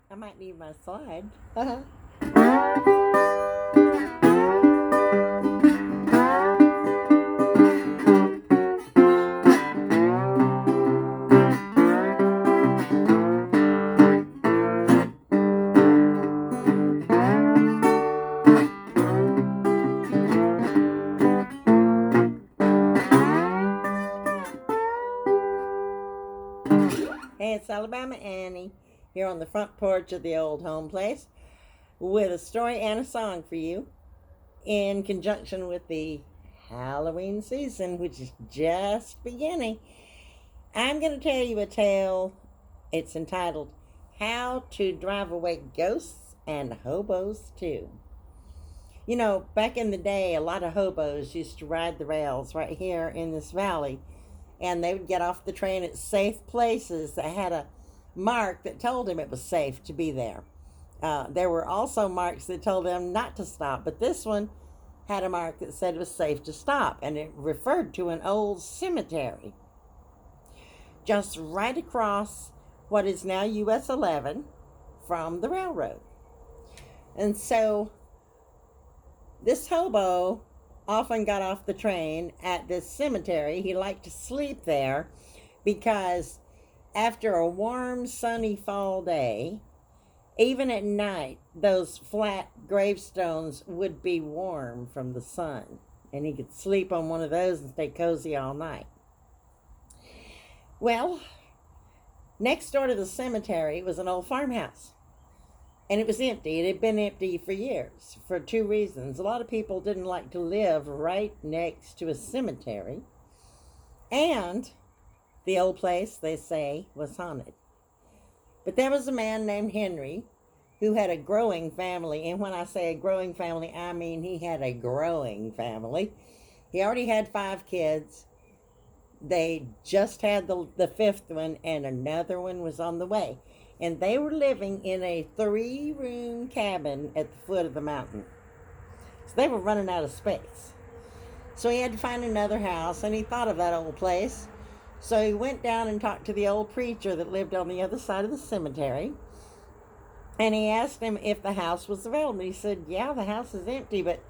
I might need my slide. Hey, it's Alabama Annie here on the front porch of the old home place with a story and a song for you in conjunction with the Halloween season, which is just beginning. I'm going to tell you a tale. It's entitled How to Drive Away Ghosts and Hobos Too. You know, back in the day, a lot of hobos used to ride the rails right here in this valley, and they would get off the train at safe places that had a mark that told them it was safe to be there. There were also marks that told them not to stop, but this one had a mark that said it was safe to stop, and it referred to an old cemetery just right across what is now US 11 from the railroad. And so this hobo often got off the train at this cemetery. He liked to sleep there because after a warm, sunny fall day, even at night, those flat gravestones would be warm from the sun, and he could sleep on one of those and stay cozy all night. Well, next door to the cemetery was an old farmhouse, and it was empty. It had been empty for years for two reasons. A lot of people didn't like to live right next to a cemetery, and the old place, they say, was haunted. But there was a man named Henry who had a growing family. And when I say a growing family, I mean he had a growing family. He already had 5 kids. They just had the fifth one, and another one was on the way. And they were living in a 3-room cabin at the foot of the mountain. So they were running out of space. So he had to find another house, and he thought of that old place. So he went down and talked to the old preacher that lived on the other side of the cemetery. And he asked him if the house was available. He said, yeah, the house is empty, but,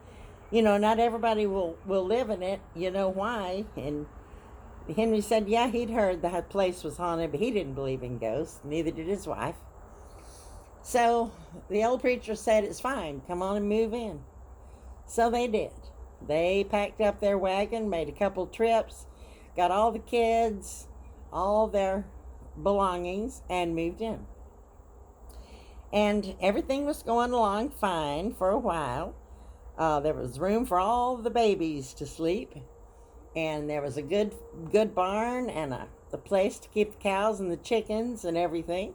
not everybody will live in it. You know why? And Henry said, yeah, he'd heard the place was haunted, but he didn't believe in ghosts. Neither did his wife. So the old preacher said, it's fine. Come on and move in. So they did. They packed up their wagon, made a couple trips, got all the kids, all their belongings, and moved in. And everything was going along fine for a while. There was room for all the babies to sleep. And there was a good barn and the place to keep the cows and the chickens and everything.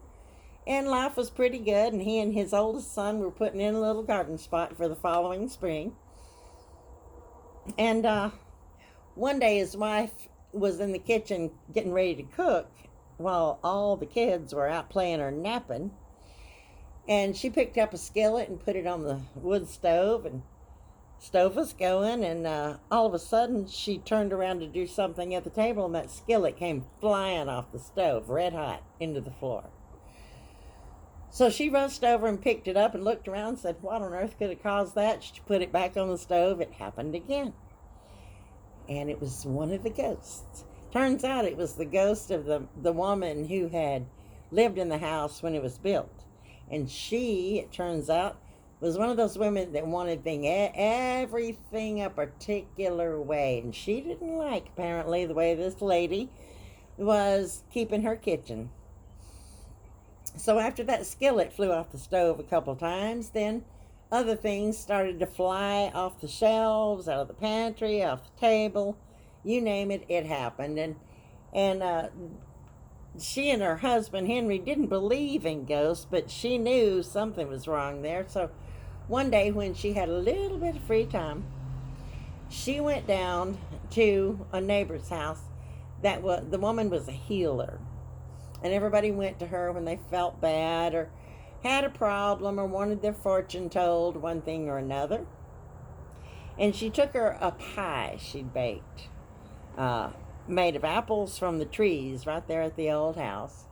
And life was pretty good. And he and his oldest son were putting in a little garden spot for the following spring. And one day his wife was in the kitchen getting ready to cook while all the kids were out playing or napping. And she picked up a skillet and put it on the wood stove, and stove was going, and all of a sudden she turned around to do something at the table, and that skillet came flying off the stove, red hot, into the floor. So she rushed over and picked it up and looked around and said, what on earth could have caused that? She put it back on the stove. It happened again. And it was one of the ghosts. Turns out it was the ghost of the woman who had lived in the house when it was built. And she, it turns out, was one of those women that wanted everything a particular way. And she didn't like, apparently, the way this lady was keeping her kitchen. So after that skillet flew off the stove a couple times, then other things started to fly off the shelves, out of the pantry, off the table. You name it, it happened. And she and her husband, Henry, didn't believe in ghosts, but she knew something was wrong there. So one day when she had a little bit of free time, she went down to a neighbor's house. The woman was a healer. And everybody went to her when they felt bad or had a problem or wanted their fortune told, one thing or another. And she took her a pie she'd baked, made of apples from the trees right there at the old house.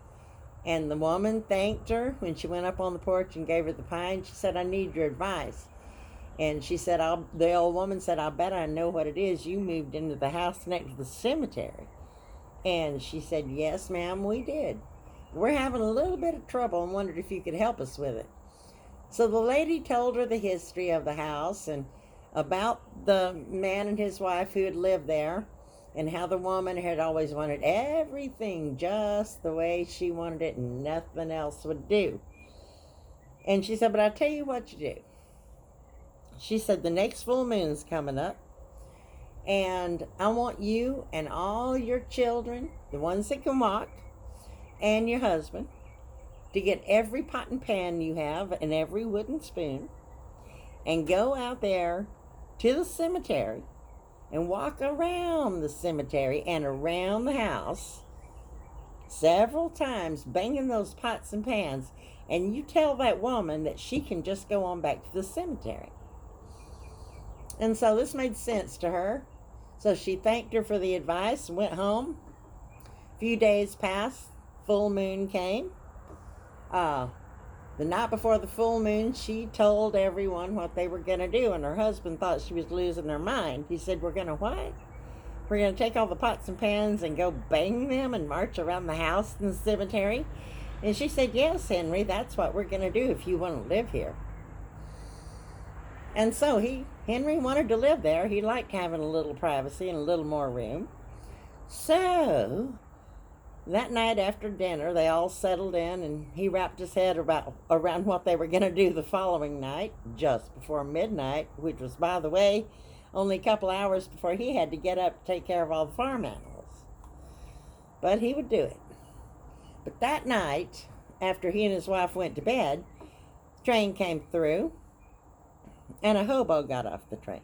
And the woman thanked her when she went up on the porch and gave her the pie. And she said, I need your advice. And she said, the old woman said, I bet I know what it is. You moved into the house next to the cemetery. And she said, yes, ma'am, we did. We're having a little bit of trouble and wondered if you could help us with it. So the lady told her the history of the house and about the man and his wife who had lived there, and how the woman had always wanted everything just the way she wanted it and nothing else would do. And she said, but I'll tell you what you do. She said, the next full moon's coming up, and I want you and all your children, the ones that can walk, and your husband, to get every pot and pan you have and every wooden spoon and go out there to the cemetery and walk around the cemetery and around the house several times, banging those pots and pans. And you tell that woman that she can just go on back to the cemetery. And so this made sense to her. So she thanked her for the advice and went home. A few days passed. Full moon came. The night before the full moon, she told everyone what they were going to do, and her husband thought she was losing her mind. He said, we're going to what? We're going to take all the pots and pans and go bang them and march around the house in the cemetery? And she said, yes, Henry, that's what we're going to do if you want to live here. And so Henry wanted to live there. He liked having a little privacy and a little more room. So that night after dinner, they all settled in, and he wrapped his head around what they were going to do the following night, just before midnight, which was, by the way, only a couple hours before he had to get up to take care of all the farm animals. But he would do it. But that night, after he and his wife went to bed, the train came through, and a hobo got off the train.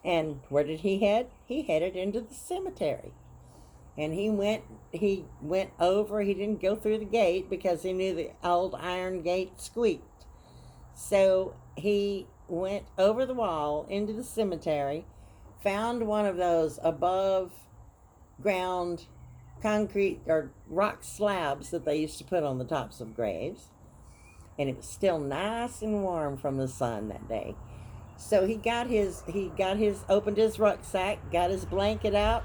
And where did he head? He headed into the cemetery. And he went over. He didn't go through the gate because he knew the old iron gate squeaked. So he went over the wall into the cemetery, found one of those above ground concrete or rock slabs that they used to put on the tops of graves. And it was still nice and warm from the sun that day. So he opened his rucksack, got his blanket out,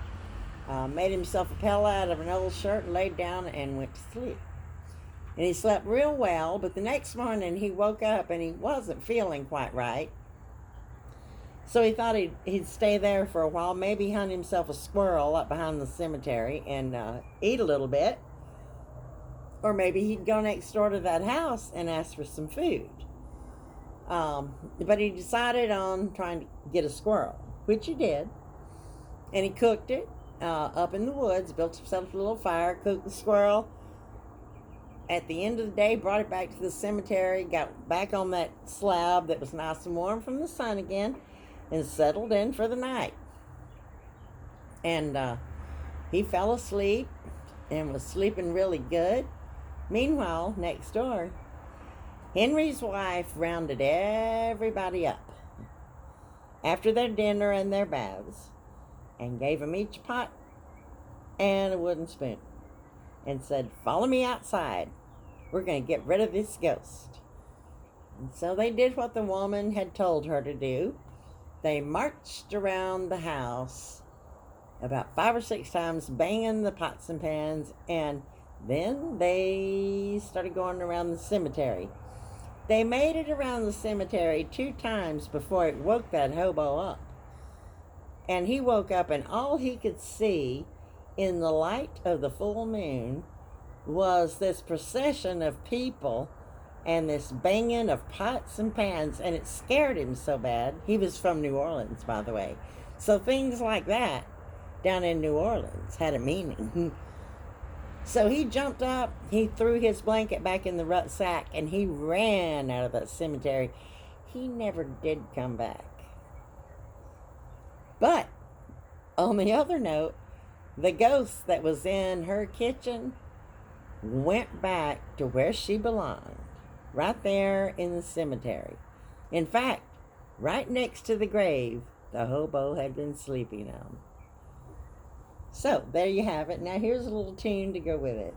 made himself a pillow out of an old shirt and laid down and went to sleep. And he slept real well, but the next morning he woke up and he wasn't feeling quite right. So he thought he'd stay there for a while, maybe hunt himself a squirrel up behind the cemetery and eat a little bit. Or maybe he'd go next door to that house and ask for some food. But he decided on trying to get a squirrel, which he did. And he cooked it up in the woods, built himself a little fire, cooked the squirrel. At the end of the day, brought it back to the cemetery, got back on that slab that was nice and warm from the sun again, and settled in for the night. And he fell asleep and was sleeping really good. Meanwhile, next door, Henry's wife rounded everybody up after their dinner and their baths and gave them each a pot and a wooden spoon and said, follow me outside. We're going to get rid of this ghost. And so they did what the woman had told her to do. They marched around the house about 5 or 6 times, banging the pots and pans, and then they started going around the cemetery. They made it around the cemetery 2 times before it woke that hobo up. And he woke up, and all he could see in the light of the full moon was this procession of people and this banging of pots and pans, and it scared him so bad. He was from New Orleans, by the way. So things like that down in New Orleans had a meaning. So he jumped up, he threw his blanket back in the rucksack, and he ran out of that cemetery. He never did come back. But on the other note, the ghost that was in her kitchen went back to where she belonged, right there in the cemetery. In fact, right next to the grave the hobo had been sleeping on. So, there you have it. Now here's a little tune to go with it.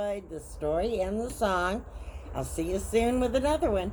enjoyed the story and the song. I'll see you soon with another one.